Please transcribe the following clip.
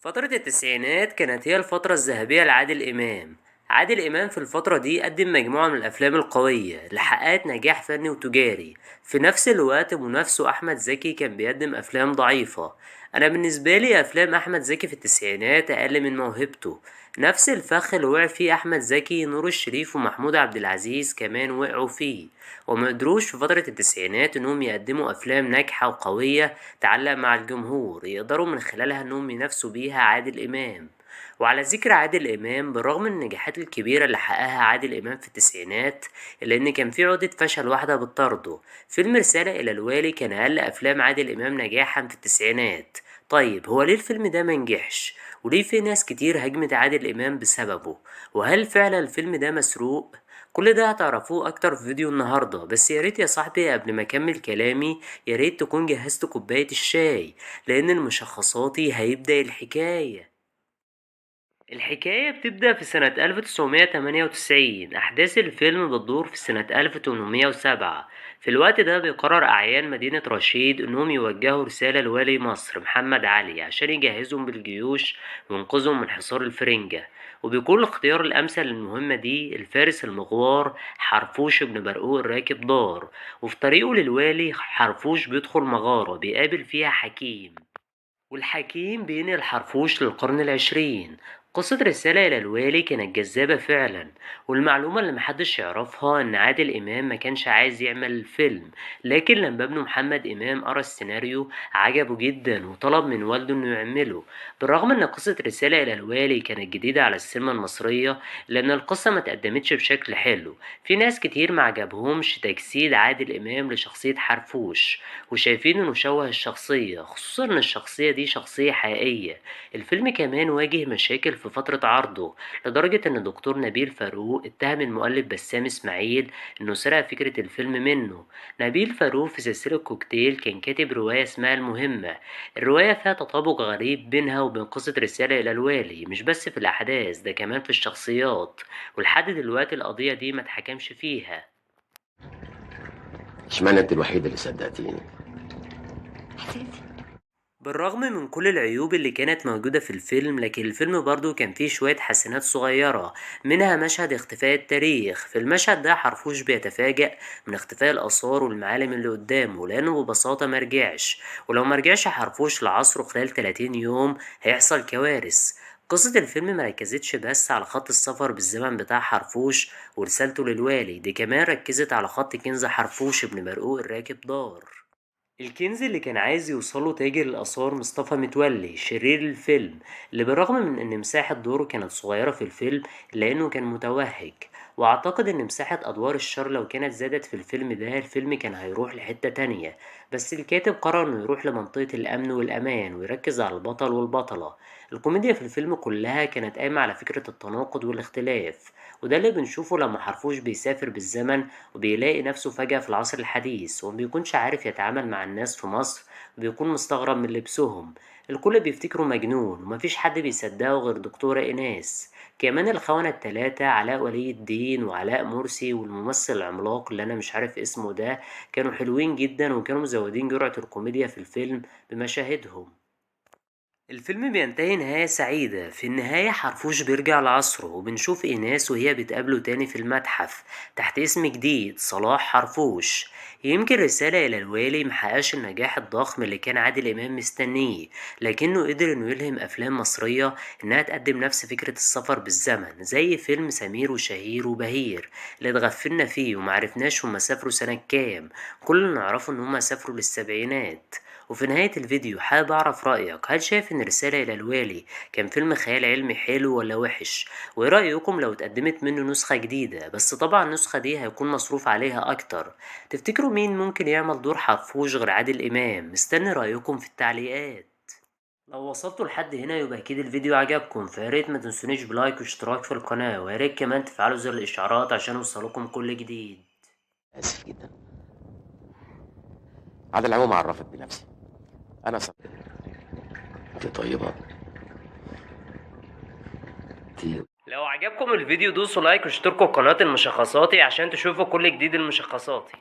فترة التسعينات كانت هي الفترة الذهبية لعادل إمام. عادل إمام في الفترة دي قدم مجموعة من الأفلام القوية اللي حققت نجاح فني وتجاري. في نفس الوقت منافسه أحمد زكي كان بيقدم أفلام ضعيفة. أنا بالنسبة لي أفلام أحمد زكي في التسعينات أقل من موهبته. نفس الفخ اللي وقع فيه أحمد زكي نور الشريف ومحمود عبد العزيز كمان وقعوا فيه، وما قدروش في فترة التسعينات إنهم يقدموا أفلام ناجحة وقوية تعلق مع الجمهور يقدروا من خلالها انهم ينافسوا بيها عادل امام. وعلى ذكر عادل امام، بالرغم من النجاحات الكبيرة اللي حققها عادل امام في التسعينات الا ان كان في عقدة فشل واحدة بتطارده. فيلم رسالة الى الوالي كان اقل افلام عادل امام نجاحا في التسعينات. طيب هو ليه الفيلم ده منجحش؟ وليه في ناس كتير هجمت عادل امام بسببه؟ وهل فعلا الفيلم ده مسروق؟ كل ده هتعرفوه اكتر في فيديو النهاردة، بس يا ريت يا صاحبي قبل ما اكمل كلامي يا ريت تكون جهزت كوباية الشاي، لأن المشخصاتي هيبدأ الحكاية بتبدأ في سنة 1998. أحداث الفيلم بتدور في سنة 1807. في الوقت ده بيقرر أعيان مدينة رشيد إنهم يوجهوا رسالة لوالي مصر محمد علي عشان يجهزهم بالجيوش وينقذهم من حصار الفرنجة. وبيكون الاختيار الأمثل للمهمة دي الفارس المغوار حرفوش بن برقوق الراكب دار. وفي طريقه للوالي حرفوش بيدخل مغارة بيقابل فيها حكيم، والحكيم بينقل حرفوش للقرن العشرين. قصة رسالة إلى الوالي كانت جذابة فعلا. والمعلومة اللي محدش يعرفها إن عادل إمام ما كانش عايز يعمل الفيلم، لكن لما ابنه محمد إمام قرأ السيناريو عجبه جدا وطلب من والده إنه يعمله. بالرغم إن قصة رسالة إلى الوالي كانت جديدة على السينما المصرية لأن القصة ما تقدمتش بشكل حلو، في ناس كتير ما عجبهمش تجسيد عادل إمام لشخصية حرفوش وشايفين انه شوه الشخصية، خصوصا ان الشخصية دي شخصية حقيقية. الفيلم كمان واجه مشاكل في فترة عرضه، لدرجة ان دكتور نبيل فاروق اتهم المؤلف بسام اسماعيل انه سرق فكرة الفيلم منه. نبيل فاروق في سلسلة كوكتيل كان كاتب رواية اسمها المهمة. الرواية فيها تطابق غريب بينها وبين قصة رسالة الى الوالي، مش بس في الاحداث ده كمان في الشخصيات. ولحد دلوقتي القضية دي ما اتحكمش فيها. اشمعنى انت الوحيدة اللي صدقتيني؟ بالرغم من كل العيوب اللي كانت موجودة في الفيلم، لكن الفيلم برضو كان فيه شوية حسنات صغيرة، منها مشهد اختفاء التاريخ. في المشهد ده حرفوش بيتفاجأ من اختفاء الآثار والمعالم اللي قدامه لأنه ببساطة مرجعش، ولو مرجعش حرفوش لعصره خلال 30 يوم هيحصل كوارث. قصة الفيلم مركزتش بس على خط السفر بالزمن بتاع حرفوش ورسالته للوالي، دي كمان ركزت على خط كنز حرفوش ابن برقوق الراكب دار. الكنز اللي كان عايز يوصله تاجر الآثار مصطفى متولي شرير الفيلم، اللي بالرغم من إن مساحة دوره كانت صغيرة في الفيلم إلا إنه كان متوهج. وأعتقد إن مساحة أدوار الشر لو كانت زادت في الفيلم ده الفيلم كان هيروح لحتة تانية، بس الكاتب قرر إنه يروح لمنطقة الأمن والأمان ويركز على البطل والبطلة. الكوميديا في الفيلم كلها كانت قايمة على فكرة التناقض والاختلاف، وده اللي بنشوفه لما حرفوش بيسافر بالزمن وبيلاقي نفسه فجأة في العصر الحديث ومبيكونش عارف يتعامل مع الناس في مصر، وبيكون مستغرب من لبسهم. الكل بيفتكره مجنون ومفيش حد بيصدقه غير دكتورة إيناس. كمان الخونة التلاتة علاء ولي الدين وعلاء مرسي والممثل العملاق اللي أنا مش عارف اسمه ده كانوا حلوين جدا وكانوا مزودين جرعة الكوميديا في الفيلم بمشاهدهم. الفيلم بينتهي نهاية سعيدة. في النهاية حرفوش بيرجع لعصره وبنشوف إيناس وهي بتقابله تاني في المتحف تحت اسم جديد صلاح حرفوش. يمكن رسالة إلى الوالي محققش النجاح الضخم اللي كان عادل إمام مستنيه، لكنه قدر إنه يلهم أفلام مصرية إنها تقدم نفس فكرة السفر بالزمن، زي فيلم سمير وشهير وبهير اللي اتغفلنا فيه ومعرفناش هما سافروا سنة كام. كل اللي نعرفه إن هما سافروا للسبعينات. وفي نهاية الفيديو حابب أعرف رأيك، هل شايف إن رسالة إلى الوالي كان فيلم خيال علمي حلو ولا وحش؟ وإيه رأيكم لو اتقدمت منه نسخة جديدة، بس طبعا النسخة دي هيكون مصروف عليها أكتر؟ تفتكروا مين ممكن يعمل دور حرفوش غير عادل إمام؟ مستني رأيكم في التعليقات. لو وصلتوا لحد هنا يبقى اكيد الفيديو عجبكم، فياريت ما تنسونيش بلايك واشتراك في القناة، وياريت كمان تفعلوا زر الاشعارات عشان يوصلكم كل جديد. اسف جدا. على العموم عرفت بنفسي. انا صدق. انت طيبة. انت لو عجبكم الفيديو دوسوا لايك واشتركوا في قناة المشخصاتي عشان تشوفوا كل جديد المشخصاتي.